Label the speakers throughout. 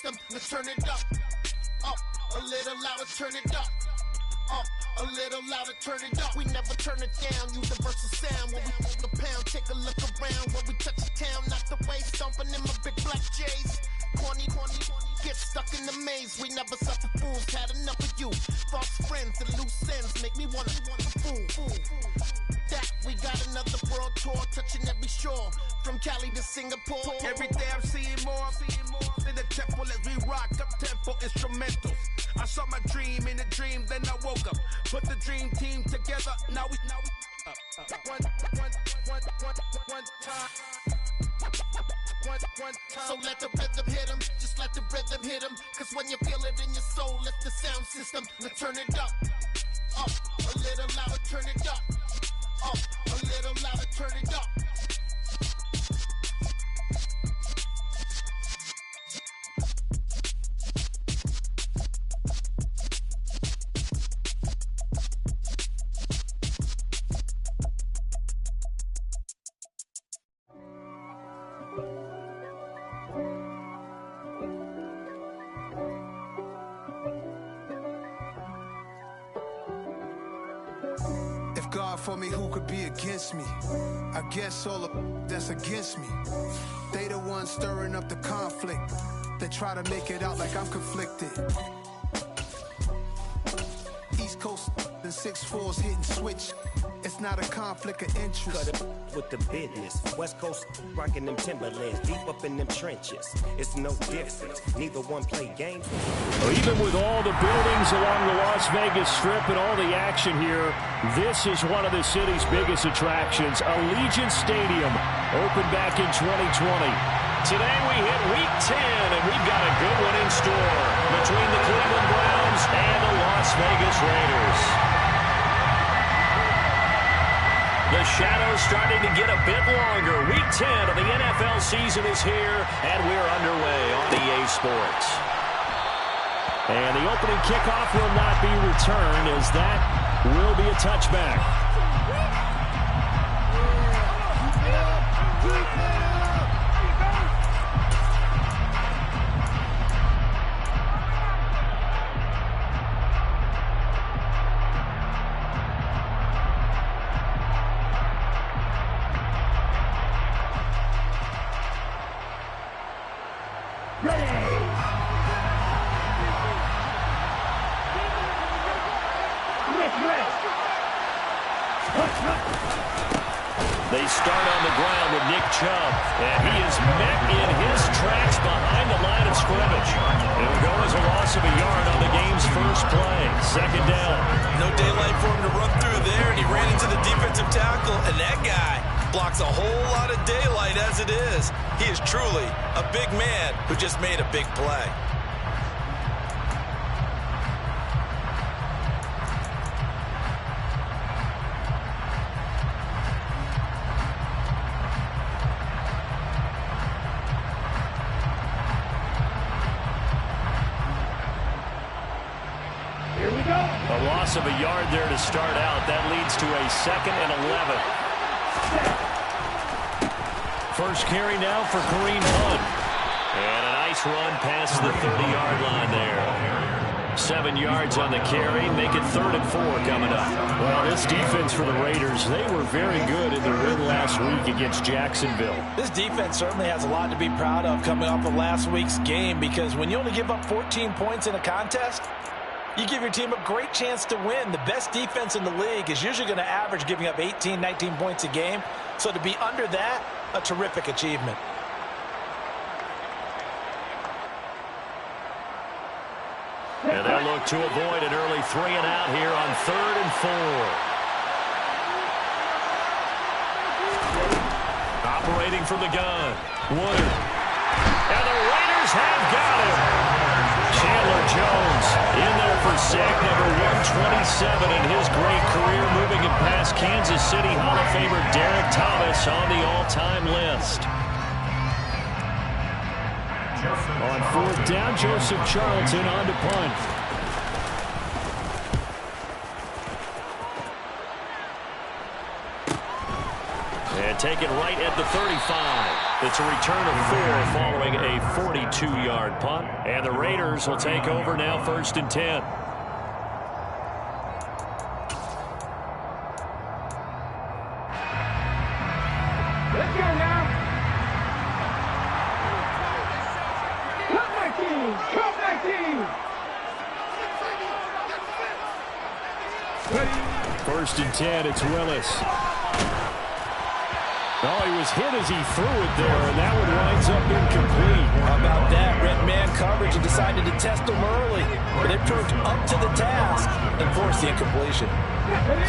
Speaker 1: system. Let's turn it up. Up, a little louder, turn it up. Up, a little louder, turn it up. We never turn it down, universal sound. When we pull the pound, take a look around. When we touch the town, knock the way, stomping in my big black J's. Corny, get stuck in the maze. We never suffer fools, had enough of you. False friends and loose ends make me wanna fool. That we got another world tour, touching every shore, from Cali to Singapore.
Speaker 2: Every day I'm seeing more in the temple as we rock up tempo instrumentals. I saw my dream in a dream, then I woke up. Put the dream team together, now we up. One time.
Speaker 1: So let the rhythm hit him, just let the rhythm hit him. Cause when you feel it in your soul, lift the sound system. Let's turn it up. Up, a little louder, turn it up. Up, a little louder, turn it up.
Speaker 3: God for me, who could be against me? I guess all of that's against me. They the ones stirring up the conflict. They try to make it out like I'm conflicted. East Coast and 6'4's hitting switch. It's not a conflict of interest.
Speaker 4: Cut it with the business. West Coast rocking them Timberlands, deep up in them trenches. It's no difference. Neither one play games.
Speaker 5: Even with all the buildings along the Las Vegas Strip and all the action here, this is one of the city's biggest attractions. Allegiant Stadium, opened back in 2020.
Speaker 6: Today we hit week 10, and we've got a good one in store between the Cleveland Browns and the Las Vegas Raiders. The shadow's starting to get a bit longer. Week 10 of the NFL season is here, and we're underway on EA Sports.
Speaker 5: And the opening kickoff will not be returned, as that will be a touchback.
Speaker 6: They start on the ground with Nick Chubb, and he is met in his tracks behind the line of scrimmage. It'll go as a loss of a yard on the game's first play. Second down.
Speaker 7: No daylight for him to run through there, and he ran into the defensive tackle, and that guy blocks a whole lot of daylight as it is. He is truly a big man who just made a big play.
Speaker 6: A loss of a yard there to start out. That leads to a 2nd and 11. First carry now for Kareem Hunt. And a nice run past the 30-yard line there. 7 yards on the carry. Make it 3rd and 4 coming up.
Speaker 5: Well, this defense for the Raiders, they were very good in the win last week against Jacksonville.
Speaker 8: This defense certainly has a lot to be proud of coming off of last week's game, because when you only give up 14 points in a contest, you give your team a great chance to win. The best defense in the league is usually going to average giving up 18, 19 points a game. So to be under that, a terrific achievement.
Speaker 6: And they'll look to avoid an early 3 and out here on 3rd and 4. Operating from the gun. Woodard. And the Raiders have got him. Chandler Jones in there for sack number 127 in his great career, moving him past Kansas City Hall of Famer Derek Thomas on the all-time list.
Speaker 5: On 4th down, Joseph Charlton on to punt.
Speaker 6: And take it right at the 35. It's a return of 4 following a 42-yard punt. And the Raiders will take over now, 1st and 10.
Speaker 9: Let's go now. Come my team. Come my team. Ready.
Speaker 5: 1st and 10, it's Willis. Oh, he was hit as he threw it there, and that one winds up incomplete.
Speaker 8: How about that? Red man coverage and decided to test him early. But they proved up to the task and forced the incompletion.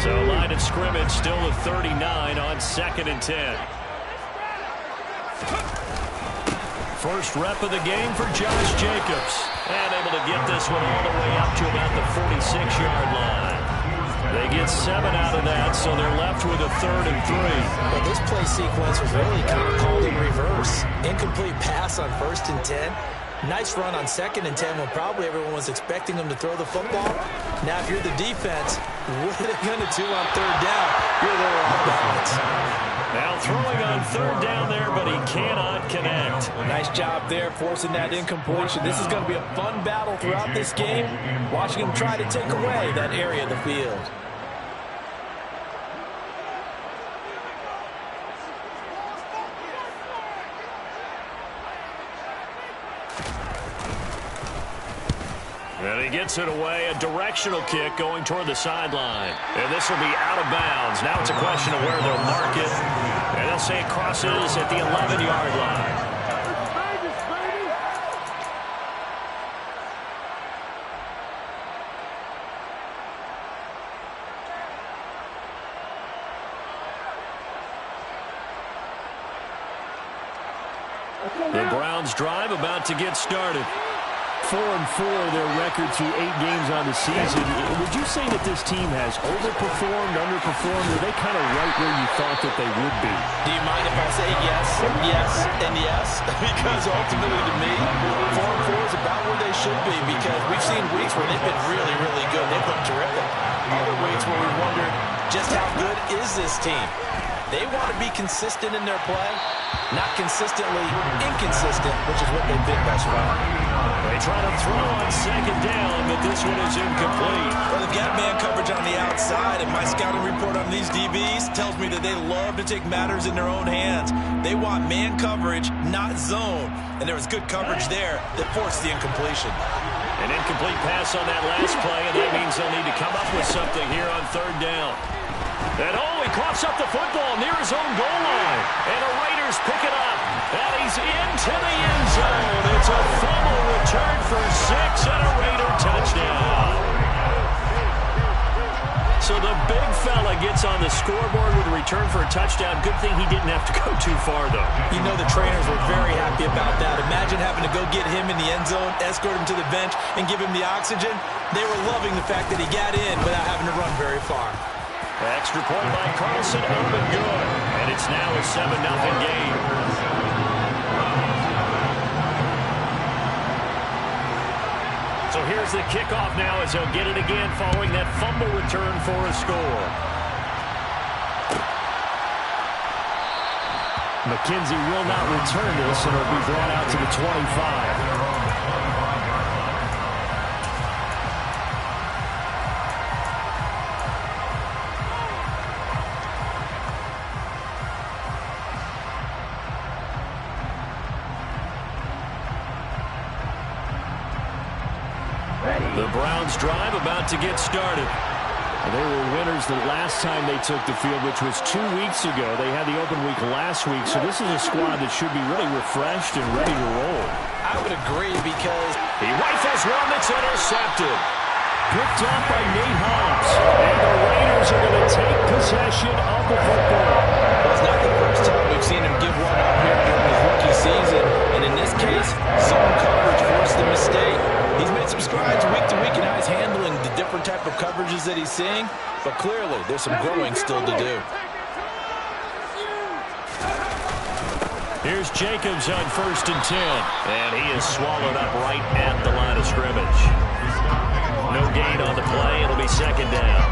Speaker 6: So line of scrimmage still at 39 on 2nd and 10. First rep of the game for Josh Jacobs. And able to get this one all the way up to about the 46-yard line. They get 7 out of that, so they're left with a 3rd and 3.
Speaker 8: Well, this play sequence was really kind of called in reverse. Incomplete pass on 1st and 10. Nice run on 2nd and 10 when probably everyone was expecting them to throw the football. Now, if you're the defense, what are they going to do on 3rd down? You're a little off balance.
Speaker 6: Now throwing on 3rd down there, but he cannot connect.
Speaker 8: Nice job there, forcing that incompletion. This is going to be a fun battle throughout this game, watching him try to take away that area of the field.
Speaker 6: And he gets it away, a directional kick going toward the sideline. And this will be out of bounds. Now it's a question of where they'll mark it. And they'll say it crosses at the 11-yard line. The Browns drive about to get started.
Speaker 5: 4-4 their record through 8 games on the season. Would you say that this team has overperformed, underperformed, or are they kind of right where you thought that they would be?
Speaker 8: Do you mind if I say yes, yes, and yes? Because ultimately to me, 4-4 is about where they should be, because we've seen weeks where they've been really, really good. They've looked terrific. Other weeks where we wondered just how good is this team. They want to be consistent in their play, not consistently inconsistent, which is what they've been thus far.
Speaker 6: They try to throw on 2nd down, but this one is incomplete.
Speaker 7: Well, they've got man coverage on the outside, and my scouting report on these DBs tells me that they love to take matters in their own hands. They want man coverage, not zone. And there was good coverage there that forced the incompletion.
Speaker 6: An incomplete pass on that last play, and that means they'll need to come up with something here on 3rd down. And he coughs up the football near his own goal line. And the Raiders pick it up. And he's into the end zone. It's a fumble return for 6 and a Raider touchdown. So the big fella gets on the scoreboard with a return for a touchdown. Good thing he didn't have to go too far, though.
Speaker 8: You know the trainers were very happy about that. Imagine having to go get him in the end zone, escort him to the bench, and give him the oxygen. They were loving the fact that he got in without having to run very far.
Speaker 6: Extra point by Carlson, up and good. And it's now a 7-0 game. So here's the kickoff now as they'll get it again following that fumble return for a score.
Speaker 5: McKenzie will not return this, and it'll be brought out to the 25.
Speaker 6: The Browns drive about to get started.
Speaker 5: They were winners the last time they took the field, which was 2 weeks ago. They had the open week last week, so this is a squad that should be really refreshed and ready to roll.
Speaker 8: I would agree, because
Speaker 6: he rifles one that's intercepted.
Speaker 5: Picked off by Nate Hobbs. And the Raiders are going to take possession of the football.
Speaker 8: Well, it's not the first time we've seen him give one up here during his rookie season. And in this case, zone coverage forced the mistake. He's made some strides week to week in how he's handling the different type of coverages that he's seeing. But clearly, there's some growing still to do.
Speaker 6: Here's Jacobs on 1st and 10. And he is swallowed up right at the line of scrimmage. No gain on the play. It'll be 2nd down.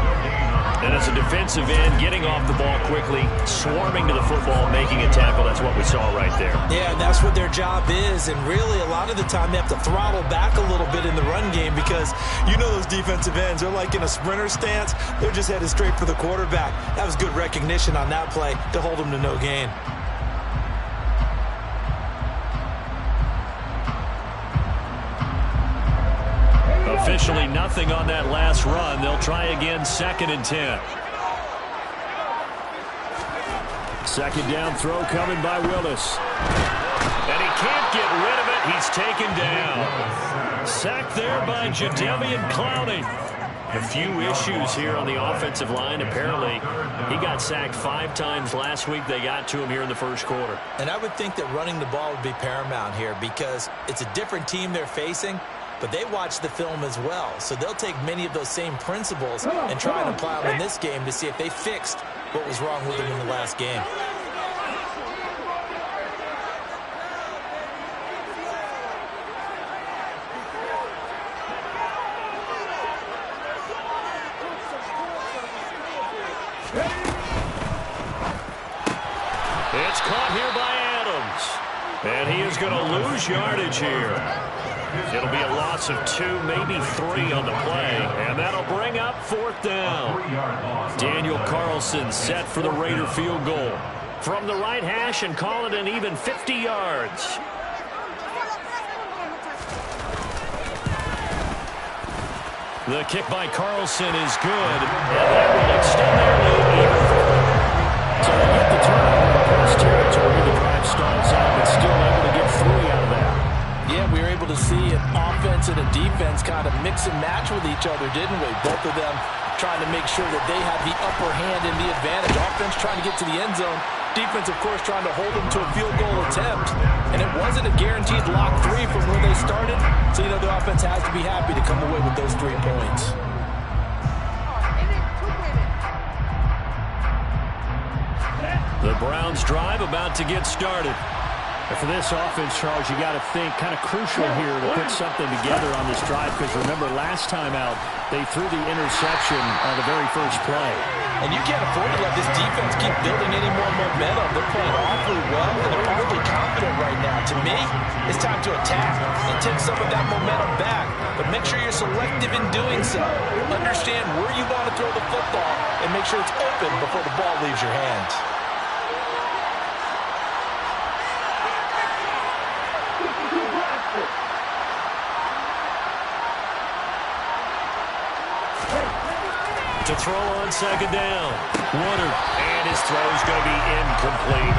Speaker 6: And as a defensive end, getting off the ball quickly, swarming to the football, making a tackle, that's what we saw right there.
Speaker 8: Yeah, and that's what their job is. And really, a lot of the time, they have to throttle back a little bit in the run game because you know those defensive ends, they're like in a sprinter stance. They're just headed straight for the quarterback. That was good recognition on that play to hold them to no gain.
Speaker 6: Officially nothing on that last run. They'll try again, 2nd and 10.
Speaker 5: Second down throw coming by Willis.
Speaker 6: And he can't get rid of it. He's taken down. Sacked there by Jadeveon Clowney. A few issues here on the offensive line. Apparently, he got sacked 5 times last week. They got to him here in the first quarter.
Speaker 8: And I would think that running the ball would be paramount here because it's a different team they're facing, but they watch the film as well. So they'll take many of those same principles and try and apply them in this game to see if they fixed what was wrong with them in the last game.
Speaker 6: It's caught here by Adams. And he is going to lose yardage here. It'll be a loss of 2, maybe 3 on the play. And that'll bring up 4th down. Daniel Carlson set for the Raider field goal. From the right hash and call it an even 50 yards. The kick by Carlson is good. And that will extend their lead even further.
Speaker 5: So they get the turnover in close territory. The drive stalls out, but still able to get 3 out of that.
Speaker 8: Yeah, we were able to see an offense and a defense kind of mix and match with each other, didn't we? Both of them trying to make sure that they had the upper hand and the advantage. Offense trying to get to the end zone. Defense, of course, trying to hold them to a field goal attempt. And it wasn't a guaranteed lock 3 from where they started. So, you know, the offense has to be happy to come away with those 3 points.
Speaker 6: The Browns drive about to get started.
Speaker 5: And for this offense, Charles, you got to think kind of crucial here to put something together on this drive because remember last time out they threw the interception on the very first play.
Speaker 8: And you can't afford to let this defense keep building any more momentum. They're playing awfully well and they're awfully confident right now. To me, it's time to attack and take some of that momentum back. But make sure you're selective in doing so. Understand where you want to throw the football and make sure it's open before the ball leaves your hands.
Speaker 6: To throw on 2nd down. Woodard. And his throw is going to be incomplete.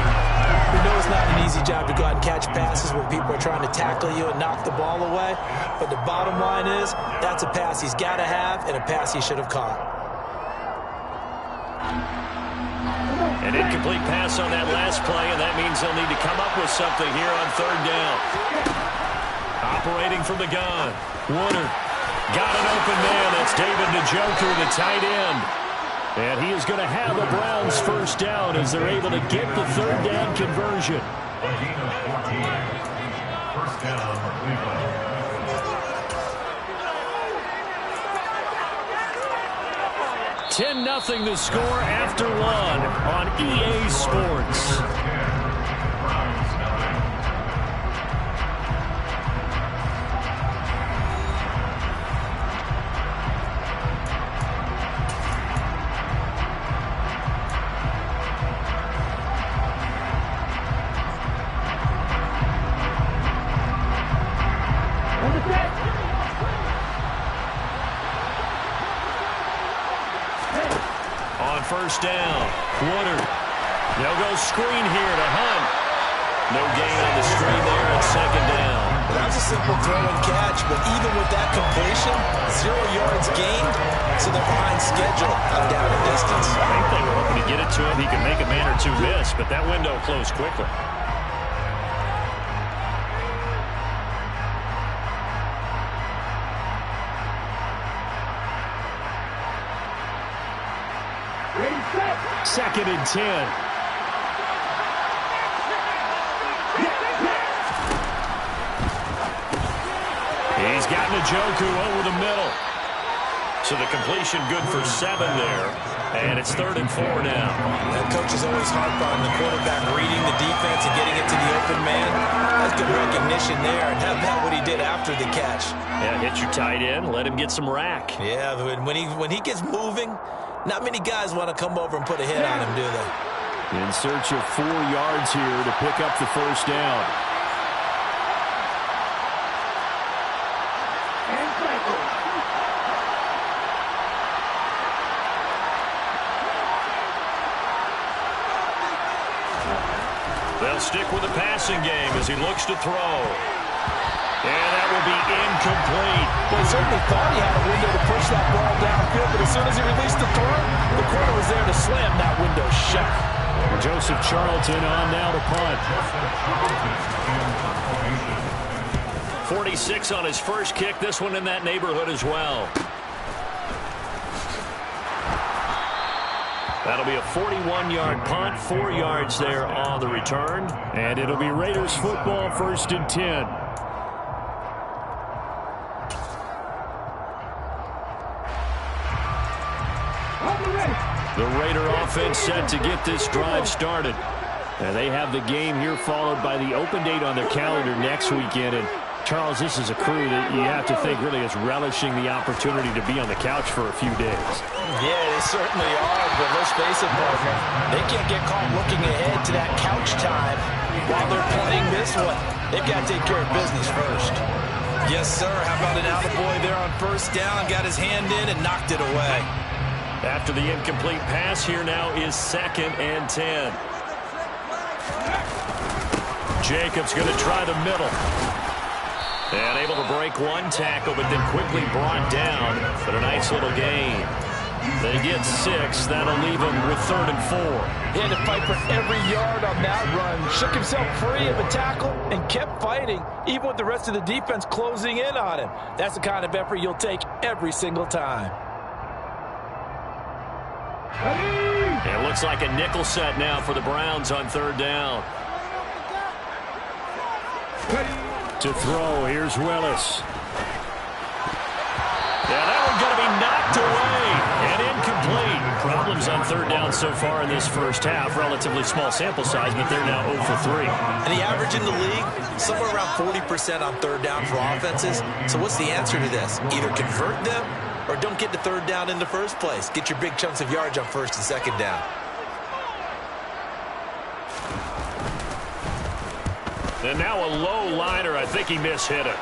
Speaker 8: We know it's not an easy job to go out and catch passes when people are trying to tackle you and knock the ball away. But the bottom line is, that's a pass he's got to have and a pass he should have caught.
Speaker 6: An incomplete pass on that last play, and that means they'll need to come up with something here on 3rd down. Operating from the gun. Woodard. Got an open man. That's David Njoku, the tight end. And he is going to have the Browns first down as they're able to get the 3rd down conversion. 10-0 the score after 1 on EA Sports. First down. Woodard. They'll go screen here to Hunt. No gain on the screen there at 2nd down.
Speaker 8: That's a simple throw and catch, but even with that completion, 0 yards gained, so they're behind schedule on down and distance.
Speaker 6: I think they were hoping to get it to him. He could make a man or 2 miss, but that window closed quickly. Second and 10. He's got Njoku over the middle. So the completion good for 7 there. And it's 3rd and 4 now.
Speaker 7: That coach is always harp on the quarterback reading the defense and getting it to the open man. That's good recognition there. And how about what he did after the catch?
Speaker 6: Yeah, hit your tight end. Let him get some rack.
Speaker 7: Yeah, when he gets moving, not many guys want to come over and put a hit on him, do they?
Speaker 5: In search of 4 yards here to pick up the first down.
Speaker 6: They'll stick with the passing game as he looks to throw. And that will be incomplete.
Speaker 8: Well, he certainly thought he had a window to push that ball downfield, but as soon as he released the throw, the corner was there to slam that window shut.
Speaker 5: Joseph Charlton on now to punt.
Speaker 6: 46 on his first kick. This one in that neighborhood as well. That'll be a 41-yard punt, 4 yards there on the return.
Speaker 5: And it'll be Raiders football, 1st and 10. The Raider offense set to get this drive started. And they have the game here followed by the open date on their calendar next weekend. And Charles, this is a crew that you have to think really is relishing the opportunity to be on the couch for a few days.
Speaker 8: Yeah, they certainly are, but let's face it, partner. They can't get caught looking ahead to that couch time while they're playing this one. They've got to take care of business first.
Speaker 7: Yes, sir. How about an attaboy there on 1st down? Got his hand in and knocked it away.
Speaker 6: After the incomplete pass, here now is 2nd and 10. Jacobs going to try the middle. And able to break one tackle, but then quickly brought down. But a nice little gain. They get 6. That'll leave them with 3rd and 4.
Speaker 8: He had to fight for every yard on that run. Shook himself free of a tackle and kept fighting, even with the rest of the defense closing in on him. That's the kind of effort you'll take every single time.
Speaker 6: It looks like a nickel set now for the Browns on 3rd down.
Speaker 5: To throw, here's Willis.
Speaker 6: Yeah, that one's going to be knocked away and incomplete. Problems on 3rd down so far in this first half. Relatively small sample size, but they're now 0 for 3.
Speaker 7: And the average in the league, somewhere around 40% on 3rd down for offenses. So what's the answer to this? Either convert them or don't get to 3rd down in the first place. Get your big chunks of yards on 1st and 2nd down.
Speaker 6: And now a low liner. I think he mishit it.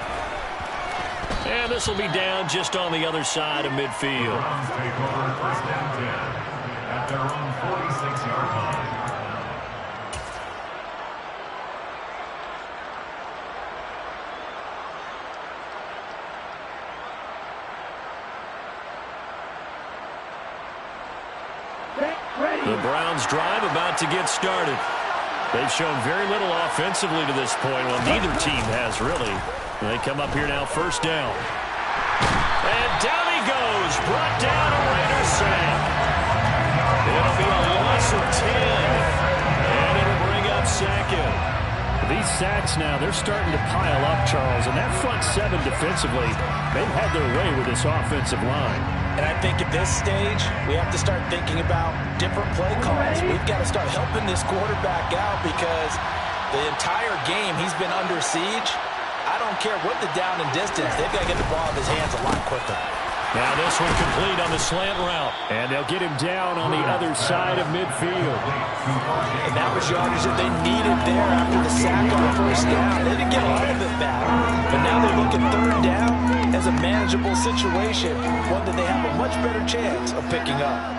Speaker 6: And this will be down just on the other side of midfield.
Speaker 10: Take over 1st and 10 at their own 46-yard line.
Speaker 6: The Browns drive about to get started. They've shown very little offensively to this point. Well, neither team has really. They come up here now, 1st down. And down he goes. Brought down a Raider sack. It'll be a loss of 10. And it'll bring up 2nd.
Speaker 5: These sacks now, they're starting to pile up, Charles. And that front 7 defensively, they've had their way with this offensive line.
Speaker 8: And I think at this stage, we have to start thinking about different play calls. We've got to start helping this quarterback out because the entire game he's been under siege. I don't care what the down and distance. They've got to get the ball in his hands a lot quicker.
Speaker 6: Now this one complete on the slant route.
Speaker 5: And they'll get him down on the other side of midfield.
Speaker 8: And that was yardage that they needed there after the sack on 1st down. They didn't get all of it back. But now they look at 3rd down as a manageable situation, one that they have a much better chance of picking up.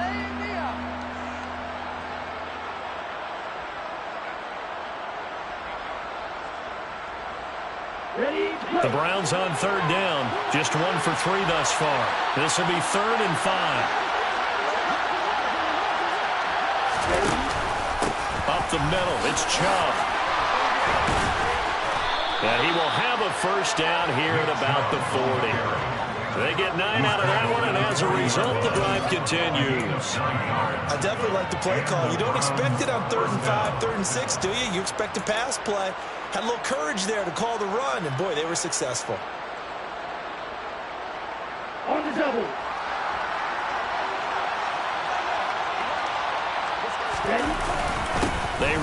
Speaker 6: The Browns on 3rd down. Just 1 for 3 thus far. This will be 3rd and 5. Up the middle, it's Chubb. And he will have a 1st down here at about the 40. They get 9 out of that one, and as a result, the drive continues.
Speaker 7: I definitely like the play call. You don't expect it on 3rd and 5, 3rd and 6, do you? You expect a pass play. Had a little courage there to call the run, and boy, they were successful.
Speaker 9: On the double.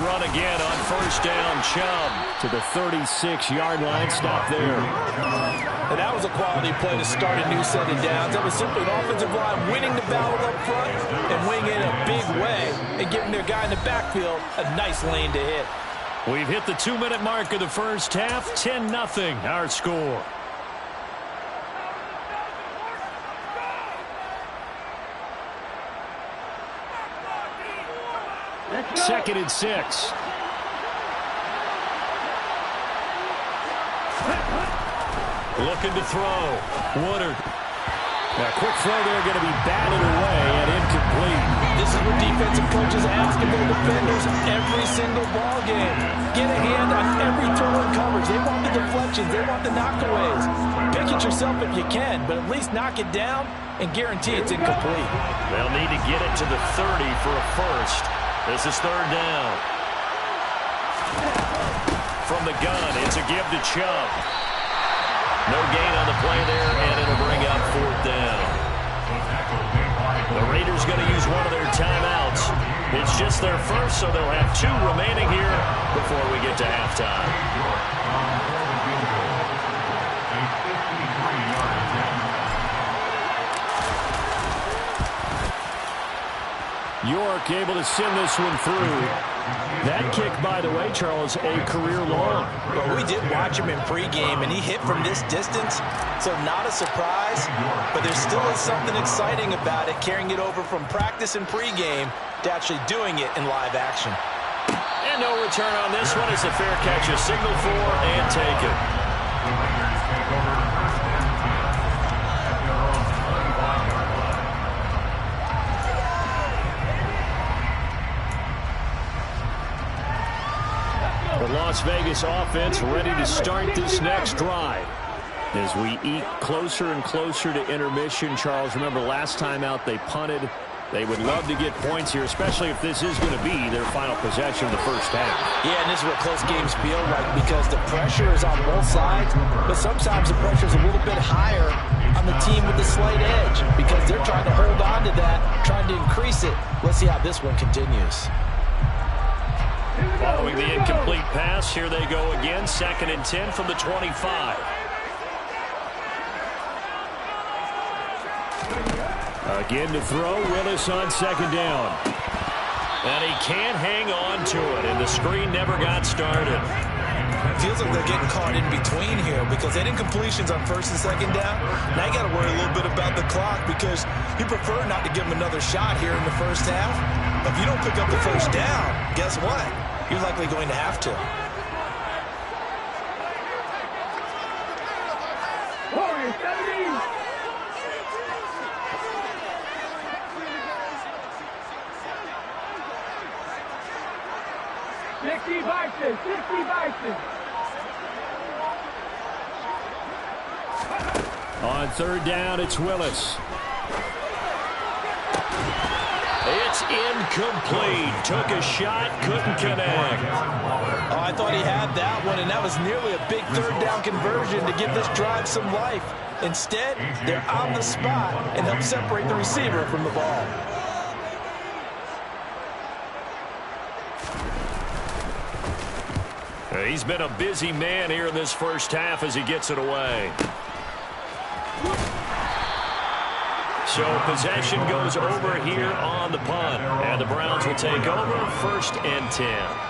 Speaker 5: run again on first down. Chubb to the 36-yard line. Stop there.
Speaker 8: And that was a quality play to start a new set of downs. That was simply an offensive line winning the battle up front and winning it in a big way and giving their guy in the backfield a nice lane to hit.
Speaker 5: We've hit the 2-minute mark of the first half. 10-0 our score. Second and 6. Looking to throw. Woodard. Now, quick throw there, going to be batted away and incomplete.
Speaker 8: This is what defensive coaches ask of their defenders every single ball game. Get a hand on every throw and coverage. They want the deflections. They want the knockaways. Pick it yourself if you can, but at least knock it down and guarantee it's incomplete.
Speaker 5: They'll need to get it to the 30 for a first. This is third down. From the gun, it's a give to Chubb. No gain on the play there, and it'll bring up fourth down. The Raiders going to use one of their timeouts. It's just their first, so they'll have 2 remaining here before we get to halftime. York able to send this one through. That kick, by the way, Charles, a career long.
Speaker 8: Well, we did watch him in pregame, and he hit from this distance, so not a surprise. But there still is something exciting about it, carrying it over from practice and pregame to actually doing it in live action.
Speaker 5: And no return on this one. It's a fair catch, a signal for, and take it. The Las Vegas offense ready to start this next drive. As we eke closer and closer to intermission, Charles, remember last time out they punted. They would love to get points here, especially if this is going to be their final possession of the first half.
Speaker 8: Yeah, and this is what close games feel like because the pressure is on both sides, but sometimes the pressure is a little bit higher on the team with the slight edge because they're trying to hold on to that, trying to increase it. Let's see how this one continues.
Speaker 5: Following the incomplete pass, here they go again. 2nd and 10 from the 25. Again to throw. Willis on 2nd down. And he can't hang on to it, and the screen never got started.
Speaker 8: Feels like they're getting caught in between here because they didn't completions on 1st and 2nd down. Now you got to worry a little bit about the clock because you prefer not to give them another shot here in the first half. If you don't pick up the first down, guess what? You're likely going to have to.
Speaker 9: Warriors 70.
Speaker 5: On 3rd down, it's Willis. It's incomplete. Took a shot, couldn't connect.
Speaker 8: Oh, I thought he had that one, and that was nearly a big 3rd down conversion to give this drive some life. Instead, they're on the spot and help separate the receiver from the ball.
Speaker 5: He's been a busy man here in this first half as he gets it away. So possession goes over here on the punt. And the Browns will take over 1st and 10.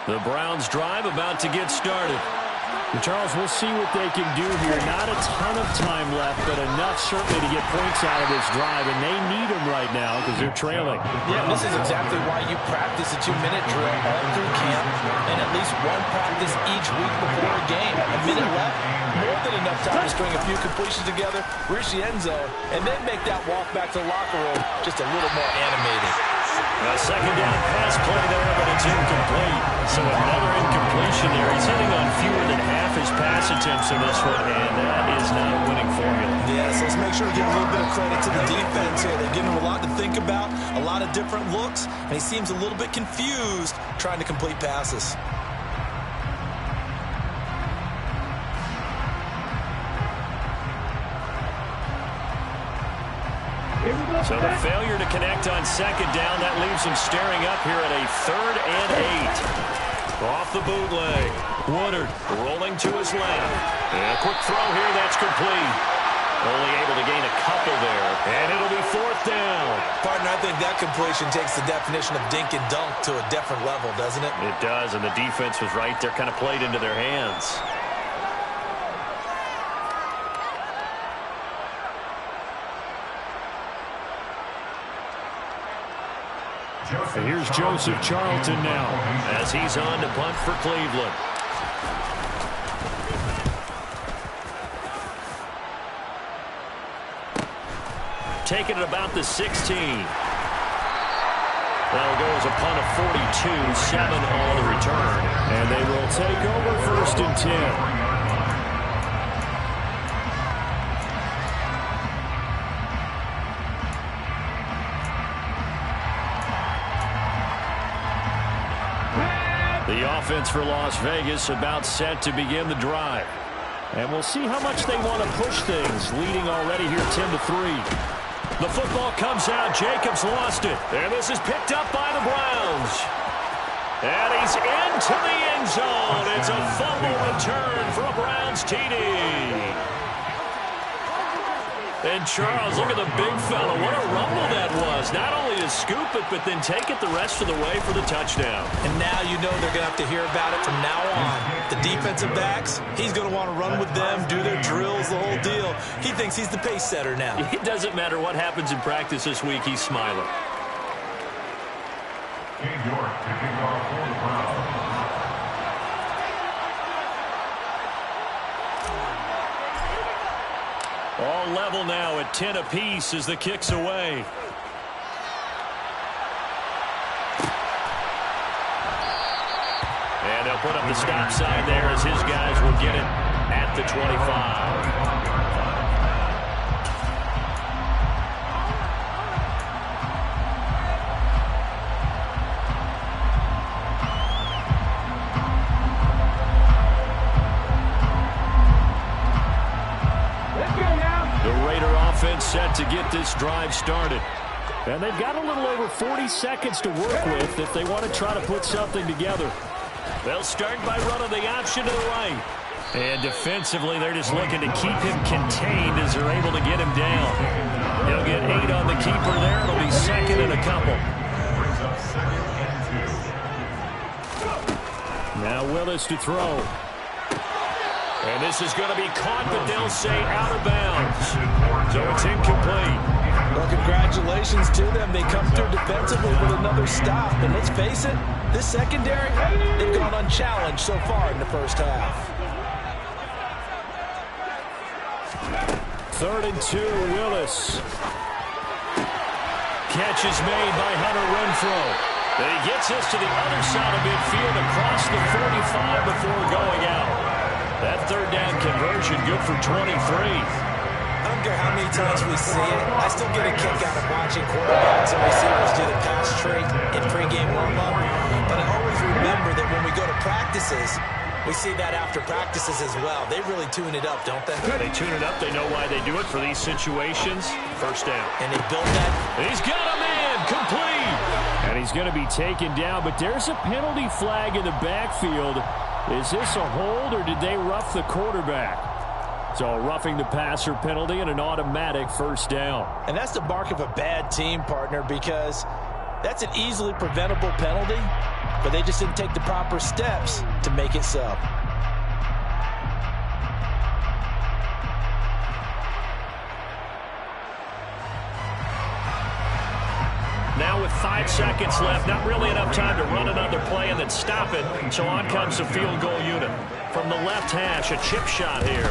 Speaker 5: The Browns drive about to get started. And Charles, we'll see what they can do here. Not a ton of time left, but enough certainly to get points out of this drive, and they need them right now because they're trailing.
Speaker 8: Yeah, this is exactly why you practice a 2-minute drill all through camp and at least one practice each week before a game. A minute left, more than enough time to string a few completions together, reach the end zone, and then make that walk back to the locker room just a little more animated.
Speaker 5: A 2nd down pass play there, but it's incomplete. So another incompletion there. He's hitting on fewer than half his passing
Speaker 6: attempts in this one, and that is not a winning formula.
Speaker 8: Yes, let's make sure to give a little bit of credit to the defense here. They're giving him a lot to think about, a lot of different looks, and he seems a little bit confused trying to complete passes.
Speaker 6: So the failure to connect on second down, that leaves him staring up here at a 3rd and 8. Off the bootleg. Woodard rolling to his left. And a quick throw here, that's complete. Only able to gain a couple there. And it'll be 4th down.
Speaker 8: Partner, I think that completion takes the definition of dink and dunk to a different level, doesn't it?
Speaker 6: It does, and the defense was right there, kind of played into their hands. And here's Joseph Charlton now as he's on to punt for Cleveland. Taking it about the 16. That'll go as a punt of 42, 7 on the return. And they will take over 1st and 10. The offense for Las Vegas about set to begin the drive. And we'll see how much they want to push things, leading already here 10-3. The football comes out. Jacobs lost it. And this is picked up by the Browns. And he's into the end zone. It's a fumble return for a Browns TD. And Charles, look at the big fella. What a rumble that was. Not only to scoop it, but then take it the rest of the way for the touchdown.
Speaker 8: And now you know they're going to have to hear about it from now on. The defensive backs, he's going to want to run with them, do their drills, the whole deal. He thinks he's the pace setter now.
Speaker 6: It doesn't matter what happens in practice this week. He's smiling.
Speaker 10: New York to kick off for the Browns.
Speaker 6: All level now at 10 apiece as the kick's away. And they'll put up the stop sign there as his guys will get it at the 25. Set to get this drive started. And they've got a little over 40 seconds to work with if they want to try to put something together. They'll start by running the option to the right. And defensively, they're just looking to keep him contained as they're able to get him down. He'll get 8 on the keeper there. It'll be 2nd and a couple. Now Willis to throw. And this is going to be caught, but they'll say out of bounds. So it's incomplete.
Speaker 8: Well, congratulations to them. They come through defensively with another stop. And let's face it, this secondary, they've gone unchallenged so far in the first half.
Speaker 6: 3rd and 2, Willis. Catch is made by Hunter Renfrow. And he gets us to the other side of midfield across the 45 before going out. That 3rd down conversion good for 23.
Speaker 8: I don't care how many times we see it. I still get a kick out of watching quarterbacks and receivers do the pass tree in pregame warm-up. But I always remember that when we go to practices, we see that after practices as well. They really tune it up, don't they?
Speaker 6: They tune it up. They know why they do it for these situations. 1st down.
Speaker 8: And they built that.
Speaker 6: And he's got a man complete. And he's going to be taken down. But there's a penalty flag in the backfield. Is this a hold or did they rough the quarterback? So a roughing the passer penalty and an automatic 1st down.
Speaker 8: And that's the mark of a bad team, partner, because that's an easily preventable penalty, but they just didn't take the proper steps to make it so.
Speaker 6: Now with 5 seconds left, not really enough time to run another play and then stop it. So on comes the field goal unit. From the left hash, a chip shot here.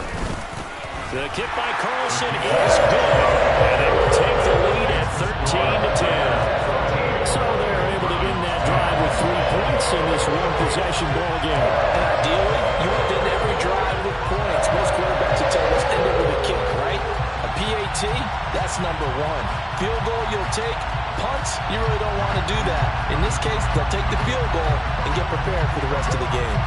Speaker 6: The kick by Carlson is good. And they will take the lead at 13-10. So they're able to end that drive with 3 points in this one-possession ball game.
Speaker 8: And ideally, you want to end every drive with points. number one. Field goal you'll take. Punts, you really don't want to do that. In this case, they'll take the field goal and get prepared for the rest of the game.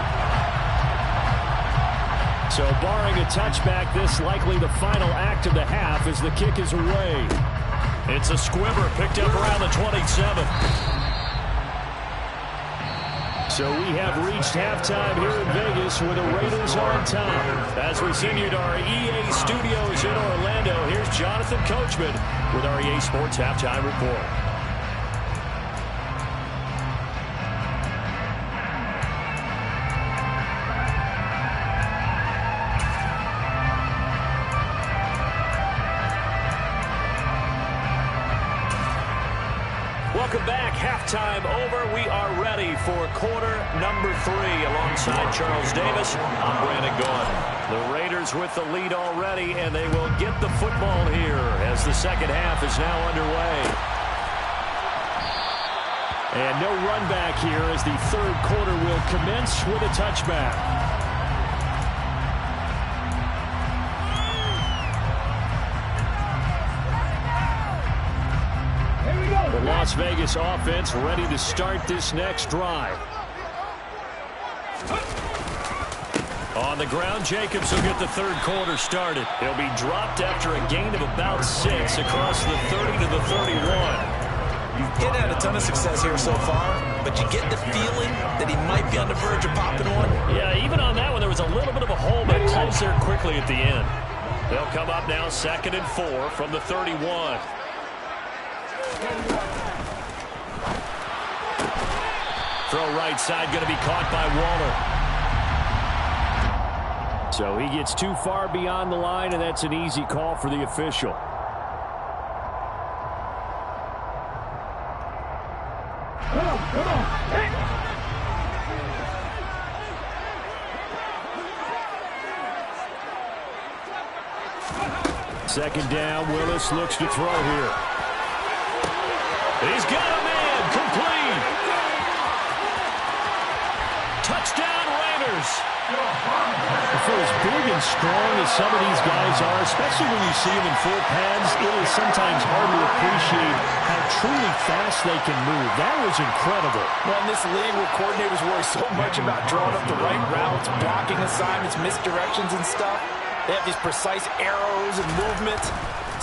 Speaker 5: So barring a touchback, this likely the final act of the half as the kick is away.
Speaker 6: It's a squibber picked up around the 27.
Speaker 5: So we have reached halftime here in Vegas with the Raiders on top. As we send you to our EA studios in Orlando, here's Jonathan Coachman with our EA Sports Halftime Report. Welcome back. Halftime over. We are ready for quarter number 3. Alongside Charles Davis, I'm Brandon Gaudin. The Raiders with the lead already, and they will get the football here as the second half is now underway. And no run back here as the third quarter will commence with a touchback. The Las Vegas offense ready to start this next drive. On the ground, Jacobs will get the third quarter started. He'll be dropped after a gain of about 6 across the 30 to the 31.
Speaker 7: He's had a ton of success here so far, but you get the feeling that he might be on the verge of popping one.
Speaker 5: Yeah, even on that one, there was a little bit of a hole, but closed there quickly at the end. They'll come up now 2nd and 4 from the 31. Throw right side, going to be caught by Waller. So he gets too far beyond the line, and that's an easy call for the official.
Speaker 9: Come on. Hey.
Speaker 5: Second down, Willis looks to throw here. He's got a man, complete. Touchdown, Raiders. For as big and strong as some of these guys are, especially when you see them in full pads, it is sometimes hard to appreciate how truly fast they can move. That was incredible.
Speaker 8: Well, in this league where coordinators worry so much about drawing up the right routes, blocking assignments, misdirections and stuff, they have these precise arrows and movements.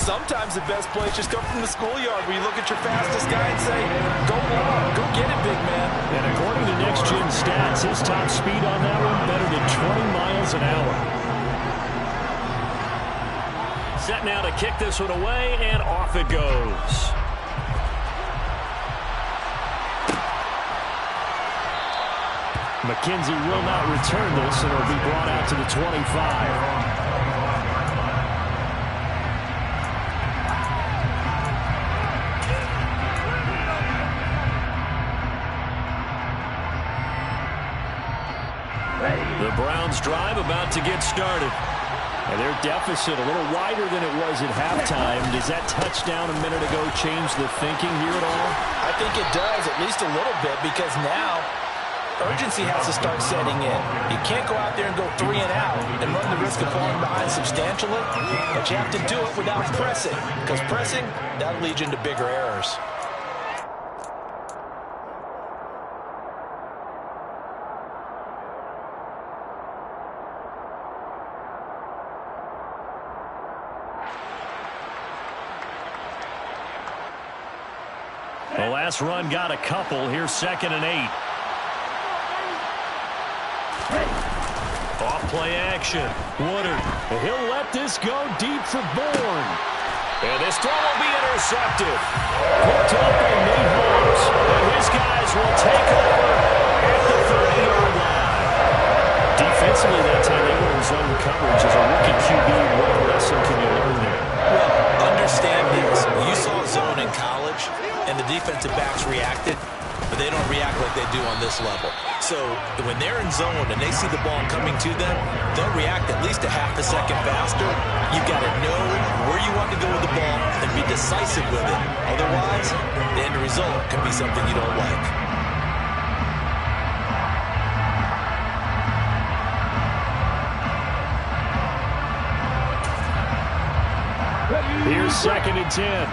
Speaker 8: Sometimes the best plays just come from the schoolyard where you look at your fastest guy and say, go long, go get it, big man.
Speaker 5: And according to Next Gen Stats, his top speed on that one better than 20 miles an hour. Set now to kick this one away, and off it goes. McKenzie will not return this, and it'll be brought out to the 25. The Browns drive about to get started. And their deficit a little wider than it was at halftime. Does that touchdown a minute ago change the thinking here at all?
Speaker 8: I think it does, at least a little bit, because now urgency has to start setting in. You can't go out there and go 3 and out and run the risk of falling behind substantially, but you have to do it without pressing, because pressing, that leads into bigger errors.
Speaker 5: The last run got a couple. Here's 2nd and 8. Off play action. Woodard. He'll let this go deep for Bourne. And this throw will be intercepted. Picked up by Nate Holmes. And his guys will take over at the 30-yard line. Defensively that time they were in zone coverage as a rookie QB. What lesson can you learn there?
Speaker 7: Well, understand this. You saw zone in college, and the defensive backs reacted, but they don't react like they do on this level. So when they're in zone and they see the ball coming to them, they'll react at least a half a second faster. You've got to know where you want to go with the ball and be decisive with it. Otherwise, the end result can be something you don't like.
Speaker 5: Here's 2nd and 10.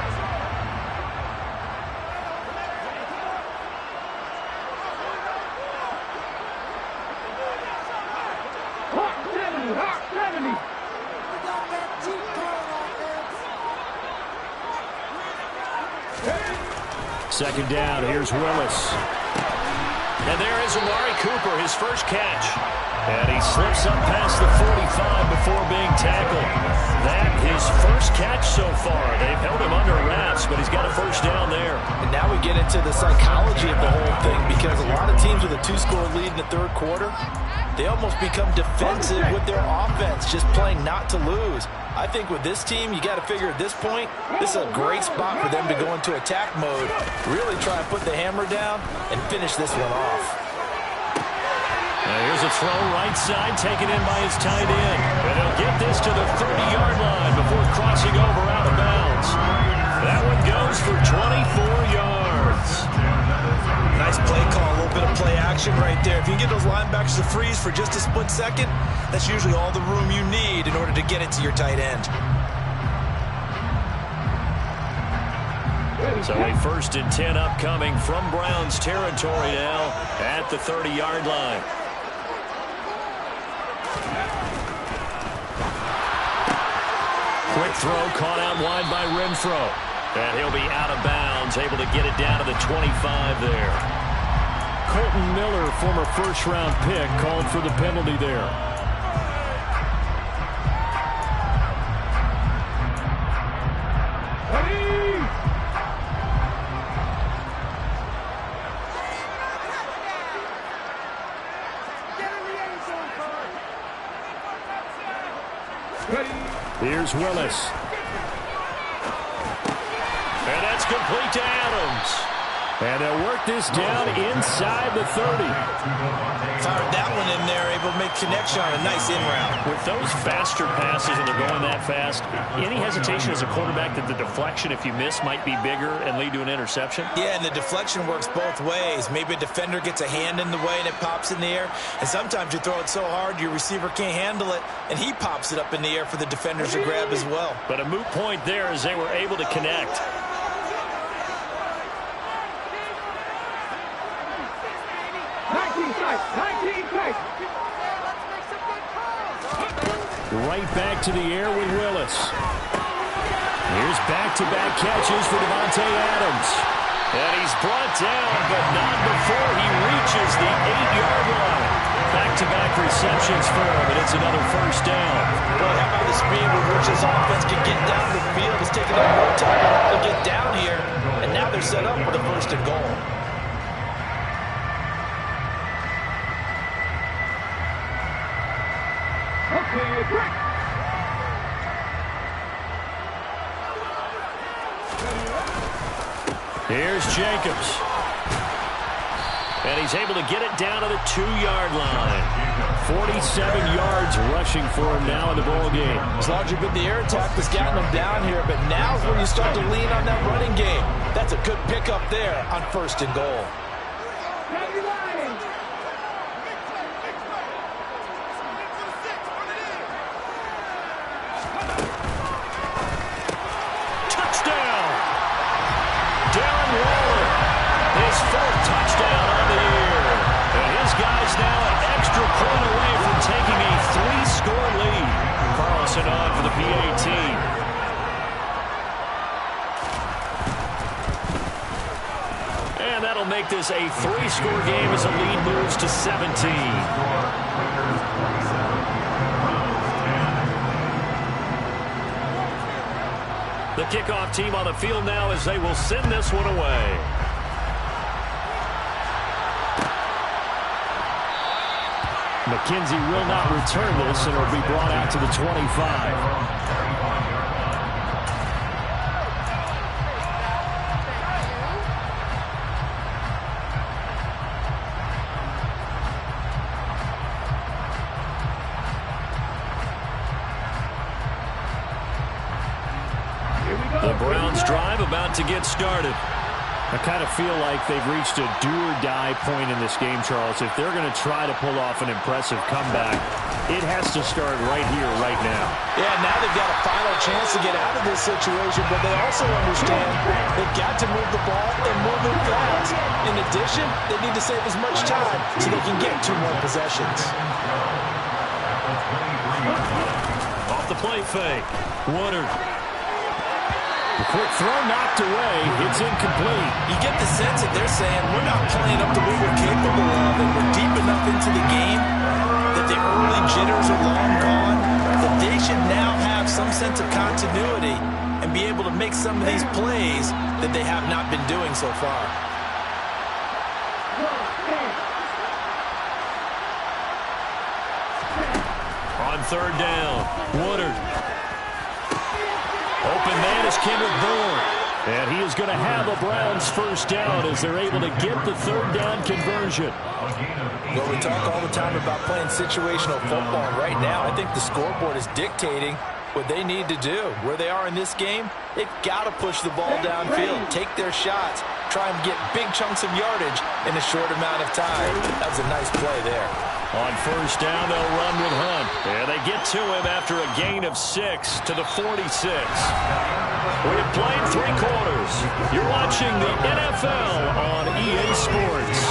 Speaker 5: Second down, here's Willis. And there is Amari Cooper, his first catch. And he slips up past the 45 before being tackled. That his first catch so far. They've held him under wraps, but he's got a first down there.
Speaker 8: And now we get into the psychology of the whole thing, because a lot of teams with a 2-score lead in the third quarter, they almost become defensive with their offense, just playing not to lose. I think with this team, you got to figure at this point, this is a great spot for them to go into attack mode, really try and put the hammer down and finish this one off.
Speaker 5: Now here's a throw right side, taken in by his tight end. And he'll get this to the 30-yard line before crossing over out of bounds. That one goes for 24 yards.
Speaker 7: Nice play call, a little bit of play action right there. If you can get those linebackers to freeze for just a split second, that's usually all the room you need in order to get it to your tight end.
Speaker 5: So a 1st and 10 upcoming from Browns territory now at the 30-yard line. Quick throw caught out wide by Renfro. And he'll be out of bounds, able to get it down to the 25 there. Colton Miller, former first-round pick, called for the penalty there. Here's Willis. And that's complete to Adams. And they'll work this down inside the 30.
Speaker 7: Fired that one in there, able to make connection on a nice in route.
Speaker 5: With those faster passes and they're going that fast, any hesitation as a quarterback that the deflection, if you miss, might be bigger and lead to an interception?
Speaker 7: Yeah, and the deflection works both ways. Maybe a defender gets a hand in the way and it pops in the air. And sometimes you throw it so hard your receiver can't handle it, and he pops it up in the air for the defenders to grab as well.
Speaker 5: But a moot point there as they were able to connect. Right back to the air with Willis. Here's back-to-back catches for Devontae Adams. And he's brought down, but not before he reaches the 8-yard line. Back-to-back receptions for him, and it's another first down.
Speaker 7: Boy, how about the speed with which this offense can get down the field? It's taking them no time to get down here, and now they're set up with a 1st and goal.
Speaker 5: Here's Jacobs. And he's able to get it down to the 2-yard line. 47 yards rushing for him now in the ball game.
Speaker 8: It's largely been the air attack that's gotten him down here, but now's when you start to lean on that running game. That's a good pickup there on 1st and goal.
Speaker 5: His 4th touchdown on the year. And his guy's now an extra point away from taking a 3-score lead. Carlson on for the PAT. And that'll make this a 3-score game as the lead moves to 17. The kickoff team on the field now as they will send this one away. McKenzie will not return this, and it'll be brought out to the 25. The Browns drive about to get started. I kind of feel like they've reached a do-or-die point in this game, Charles. If they're going to try to pull off an impressive comeback, it has to start right here, right now.
Speaker 8: Yeah, now they've got a final chance to get out of this situation, but they also understand they've got to move the ball and move it fast. In addition, they need to save as much time so they can get 2 more possessions.
Speaker 6: Off the play fake. Woodard.
Speaker 5: The quick throw knocked away. It's incomplete.
Speaker 7: You get the sense that they're saying we're not playing up to what we're capable of, and we're deep enough into the game that the early jitters are long gone, that they should now have some sense of continuity and be able to make some of these plays that they have not been doing so far.
Speaker 6: On 3rd down, Woodard. Open man is Kendrick Bourne.
Speaker 5: And he is going to have the Browns first down as they're able to get the 3rd down conversion.
Speaker 8: Well, we talk all the time about playing situational football. Right now, I think the scoreboard is dictating what they need to do. Where they are in this game, they've got to push the ball downfield, take their shots, try and get big chunks of yardage in a short amount of time. That was a nice play there.
Speaker 5: On 1st down, they'll run with Hunt.
Speaker 6: And they get to him after a gain of 6 to the 46. We have played 3 quarters. You're watching the NFL on EA Sports.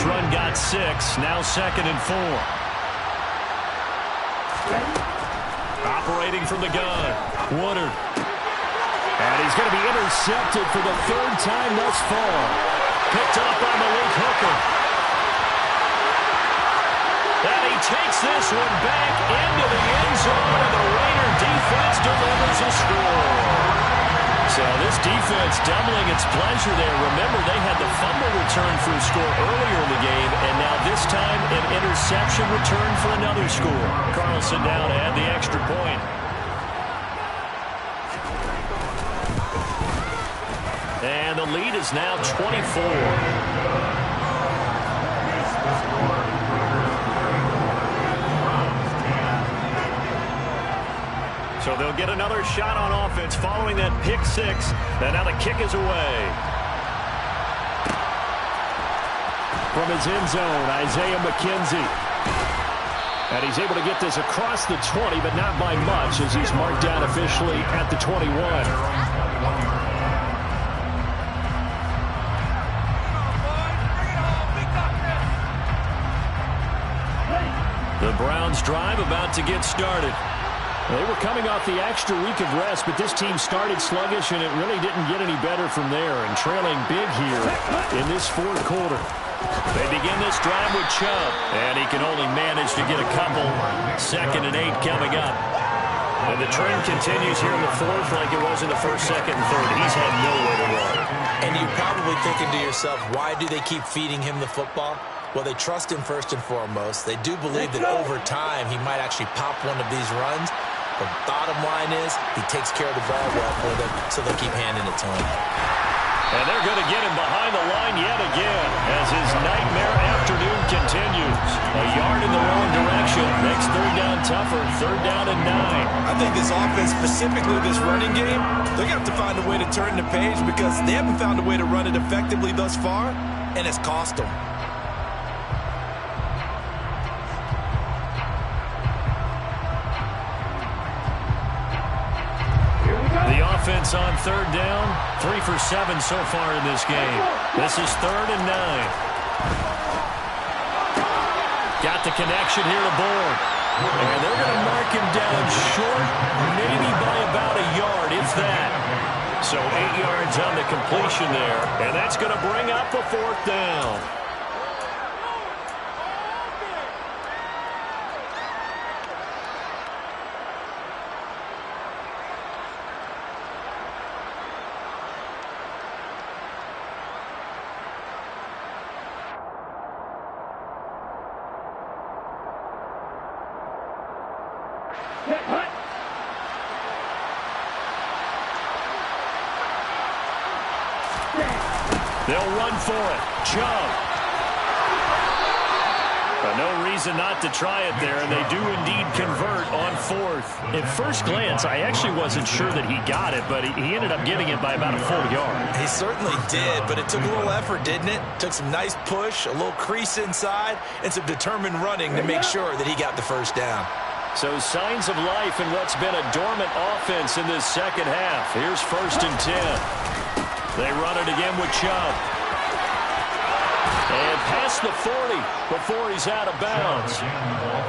Speaker 5: Run got 6, now 2nd and 4.
Speaker 6: Operating from the gun, Woodard.
Speaker 5: And he's going to be intercepted for the 3rd time thus far. Picked up by Malik Hooker.
Speaker 6: And he takes this one back into the end zone, and the Raider defense delivers a score.
Speaker 5: So this defense doubling its pleasure there. Remember, they had the fumble return for a score earlier in the game, and now this time an interception return for another score.
Speaker 6: Carlson down to add the extra point.
Speaker 5: And the lead is now 24.
Speaker 6: So they'll get another shot on offense following that pick 6. And now the kick is away.
Speaker 5: From his end zone, Isaiah McKenzie. And he's able to get this across the 20, but not by much as he's marked down officially at the 21. The Browns drive about to get started. They were coming off the extra week of rest, but this team started sluggish, and it really didn't get any better from there, and trailing big here in this 4th quarter.
Speaker 6: They begin this drive with Chubb, and he can only manage to get a couple. 2nd and 8 coming up. And the trend continues here in the 4th like it was in the 1st, 2nd, and 3rd. He's had nowhere to run.
Speaker 7: And you're probably thinking to yourself, why do they keep feeding him the football? Well, they trust him first and foremost. They do believe that over time he might actually pop one of these runs. The bottom line is he takes care of the ball well for them, so they'll keep handing it to him.
Speaker 6: And they're going to get him behind the line yet again as his nightmare afternoon continues. A yard in the wrong direction makes 3rd down tougher. 3rd down and 9.
Speaker 7: I think this offense, specifically this running game, they're going to have to find a way to turn the page because they haven't found a way to run it effectively thus far, and it's cost them.
Speaker 6: The offense on 3rd down, 3 for 7 so far in this game. This is 3rd and 9. Got the connection here to Bourne.
Speaker 5: And they're going to mark him down short, maybe by about a yard, if that.
Speaker 6: So 8 yards on the completion there, and that's going to bring up the 4th down.
Speaker 5: They'll run for it. Chubb. No reason not to try it there, and they do indeed convert on fourth. At first glance, I actually wasn't sure that he got it, but he ended up getting it by about a full yard.
Speaker 7: He certainly did, but it took a little effort, didn't it? Took some nice push, a little crease inside, and some determined running to make sure that he got the first down.
Speaker 5: So signs of life in what's been a dormant offense in this second half. Here's 1st and 10. They run it again with Chubb. And past the 40 before he's out of bounds.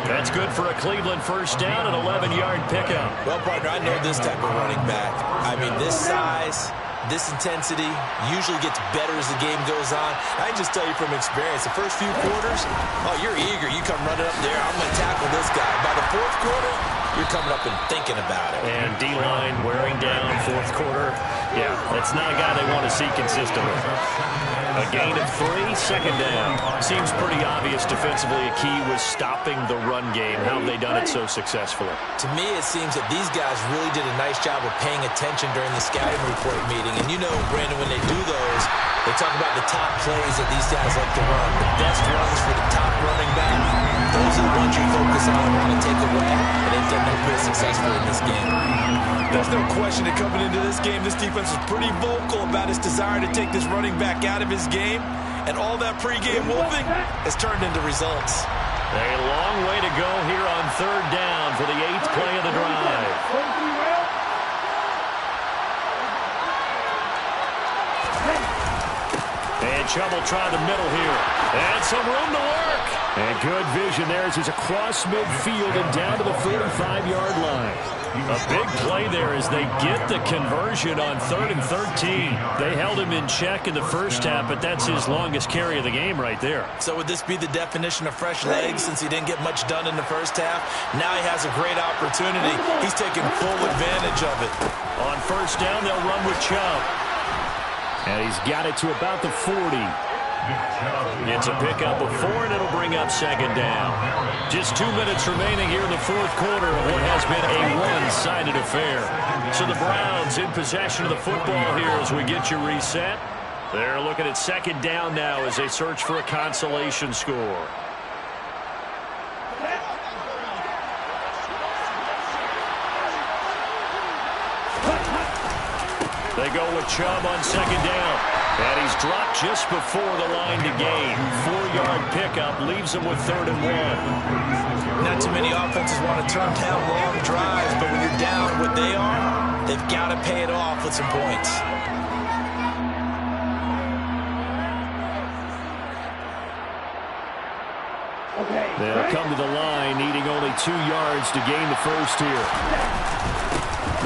Speaker 5: That's good for a Cleveland first down, an 11-yard pickup.
Speaker 7: Well, partner, I know this type of running back. I mean, this size, this intensity usually gets better as the game goes on. I can just tell you from experience, the first few quarters, oh, you're eager. You come running up there, I'm going to tackle this guy. By the fourth quarter, you're coming up and thinking about it.
Speaker 5: And D-line wearing down fourth quarter. Yeah, that's not a guy they want to see consistently. A gain of 3, second down. Seems pretty obvious defensively a key was stopping the run game. How have they done it so successfully?
Speaker 7: To me, it seems that these guys really did a nice job of paying attention during the scouting report meeting. And you know, Brandon, when they do those, they talk about the top plays that these guys like to run. The best runs for the top running back. Those are the ones you focus on and want to take away. And they've done that pretty successfully in this game. There's no question that coming into this game, this defense was pretty vocal about its desire to take this running back out of his game. And all that pregame wolfing has turned into results.
Speaker 5: A long way to go here on 3rd down for the 8th play of the drive. And Chubb will try the middle here. And some room to work. And good vision there as he's across midfield and down to the 45-yard line. A big play there as they get the conversion on 3rd and 13. They held him in check in the first half, but that's his longest carry of the game right there.
Speaker 7: So would this be the definition of fresh legs since he didn't get much done in the first half? Now he has a great opportunity. He's taking full advantage of it.
Speaker 5: On 1st down, they'll run with Chubb. And he's got it to about the 40. It's a pickup of 4, and it'll bring up 2nd down. Just 2 minutes remaining here in the fourth quarter of what has been a one-sided affair. So the Browns in possession of the football here as we get you reset. They're looking at 2nd down now as they search for a consolation score. They go with Chubb on 2nd down. And he's dropped just before the line to gain. 4-yard pickup leaves him with 3rd and 1.
Speaker 7: Not too many offenses want to turn down long drives, but when you're down what they are, they've got to pay it off with some points.
Speaker 5: They'll come to the line, needing only 2 yards to gain the first here.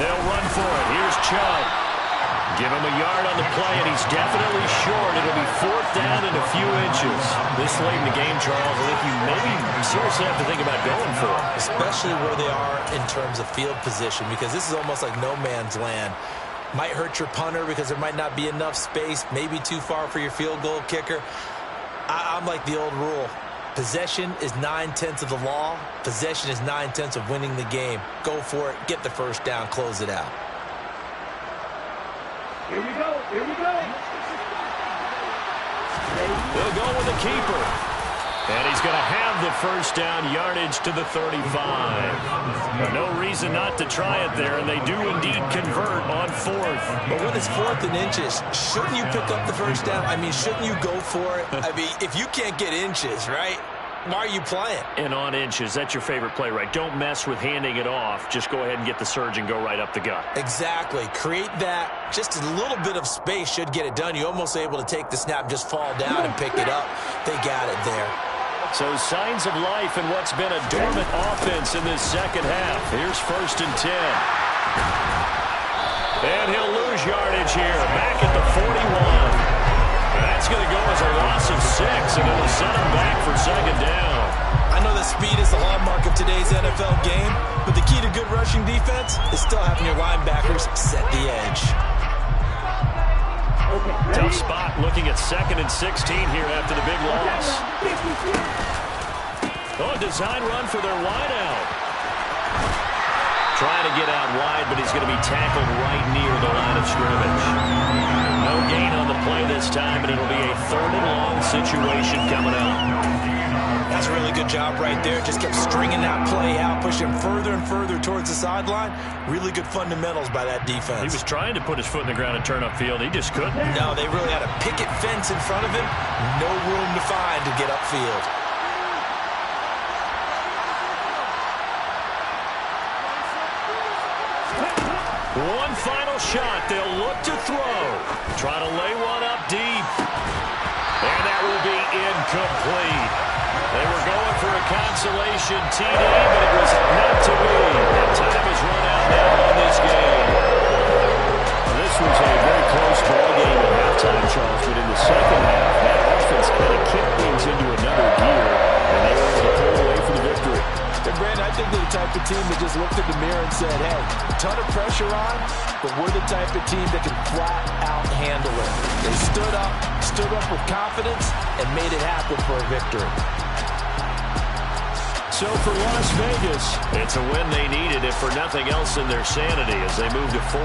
Speaker 5: They'll run for it. Here's Chubb. Give him a yard on the play, and he's definitely short. It'll be 4th down and a few inches. This late in the game, Charles, I think you maybe seriously have to think about going for it.
Speaker 7: Especially where they are in terms of field position, because this is almost like no man's land. Might hurt your punter because there might not be enough space, maybe too far for your field goal kicker. I'm like the old rule. Possession is 9/10 of the law. Possession is 9/10 of winning the game. Go for it. Get the first down. Close it out.
Speaker 9: Here we go. Here we go.
Speaker 5: They'll go with the keeper. And he's going to have the first down, yardage to the 35. No reason not to try it there, and they do indeed convert on 4th.
Speaker 7: But when it's 4th and inches, shouldn't you pick up the first down? I mean, shouldn't you go for it? I mean, if you can't get inches, right? Why are you playing?
Speaker 5: And on inches, that's your favorite play, right? Don't mess with handing it off. Just go ahead and get the surge and go right up the gut.
Speaker 7: Exactly. Create that. Just a little bit of space should get it done. You're almost able to take the snap, just fall down and pick it up. They got it there.
Speaker 5: So signs of life in what's been a dormant offense in this second half. Here's 1st and 10. And he'll lose yardage here. Back at the 41. That's going to go as a loss of 6, and it'll set him back for 2nd down.
Speaker 7: I know that speed is the hallmark of today's NFL game, but the key to good rushing defense is still having your linebackers set the edge.
Speaker 5: Tough spot looking at 2nd and 16 here after the big loss. Oh, design run for their wideout. Trying to get out wide, but he's going to be tackled right near the line of scrimmage. No gain on the play this time, and it'll be a 3rd and long situation coming up.
Speaker 7: That's a really good job right there. Just kept stringing that play out, pushing further and further towards the sideline. Really good fundamentals by that defense.
Speaker 5: He was trying to put his foot in the ground and turn upfield. He just couldn't.
Speaker 7: No, they really had a picket fence in front of him. No room to find to get upfield.
Speaker 5: One final shot. They'll look to throw. Try to lay one up deep. And that will be incomplete. They were going for a consolation TD, but it was not to be. And time has run out now on this game. This was a very close ball game at halftime, Charles, but in the second half, that offense kind of kicked things into another gear, and they were able to pull away for the victory.
Speaker 8: And Brandon, I think they're the type of team that just looked in the mirror and said, hey, ton of pressure on, but we're the type of team that can flat out handle it. They stood up with confidence, and made it happen for a victory.
Speaker 5: So for Las Vegas, it's a win they needed, if for nothing else in their sanity, as they move to 4-6.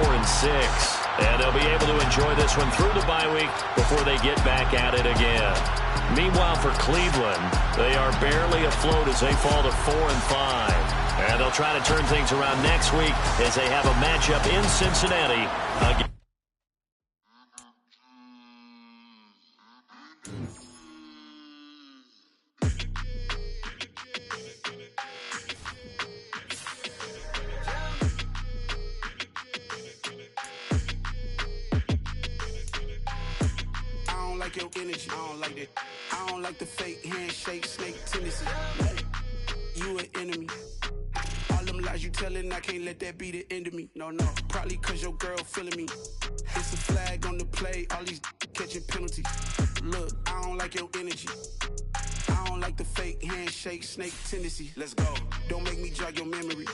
Speaker 5: And they'll be able to enjoy this one through the bye week before they get back at it again. Meanwhile, for Cleveland, they are barely afloat as they fall to 4-5. And they'll try to turn things around next week as they have a matchup in Cincinnati again.
Speaker 3: Your energy, I don't like that. I don't like the fake handshake, snake tendency. You an enemy. All them lies you telling, I can't let that be the end of me. No, probably cause your girl feeling me. It's a flag on the play, all these catching penalties. Look, I don't like your energy. I don't like the fake handshake, snake tendency. Let's go. Don't make me jog your memory.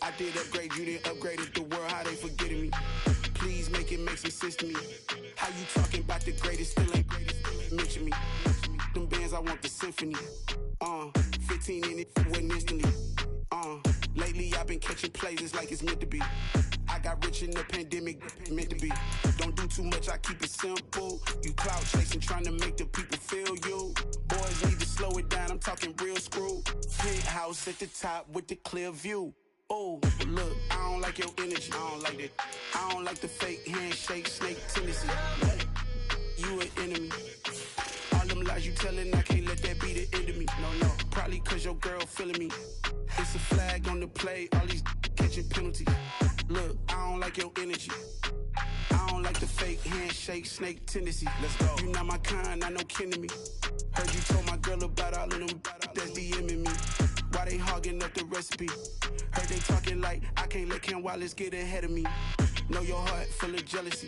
Speaker 3: I did upgrade, you didn't upgrade it. The world, how they forgetting me. Please make it make some sense to me. How you talking about the greatest, still ain't greatest, mention me. Them bands, I want the symphony. 15 in it, went instantly. Lately I've been catching plays, it's like it's meant to be. I got rich in the pandemic, meant to be. Don't do too much, I keep it simple. You clout chasing, trying to make the people feel you. Boys need to slow it down, I'm talking real screw. Penthouse at the top with the clear view. Oh, look, I don't like your energy. I don't like that. I don't like the fake handshake, snake tendency. You an enemy. All them lies you telling, I can't let that be the end of me. No, probably cause your girl feeling me. It's a flag on the play, all these catching penalties. Look, I don't like your energy. I don't like the fake handshake, snake tendency. Let's go. You not my kind, I know kin to me. Heard you told my girl about all of them that's DMing me. Why they hogging up the recipe? Heard they talking like I can't let Ken Wallace get ahead of me. Know your heart full of jealousy.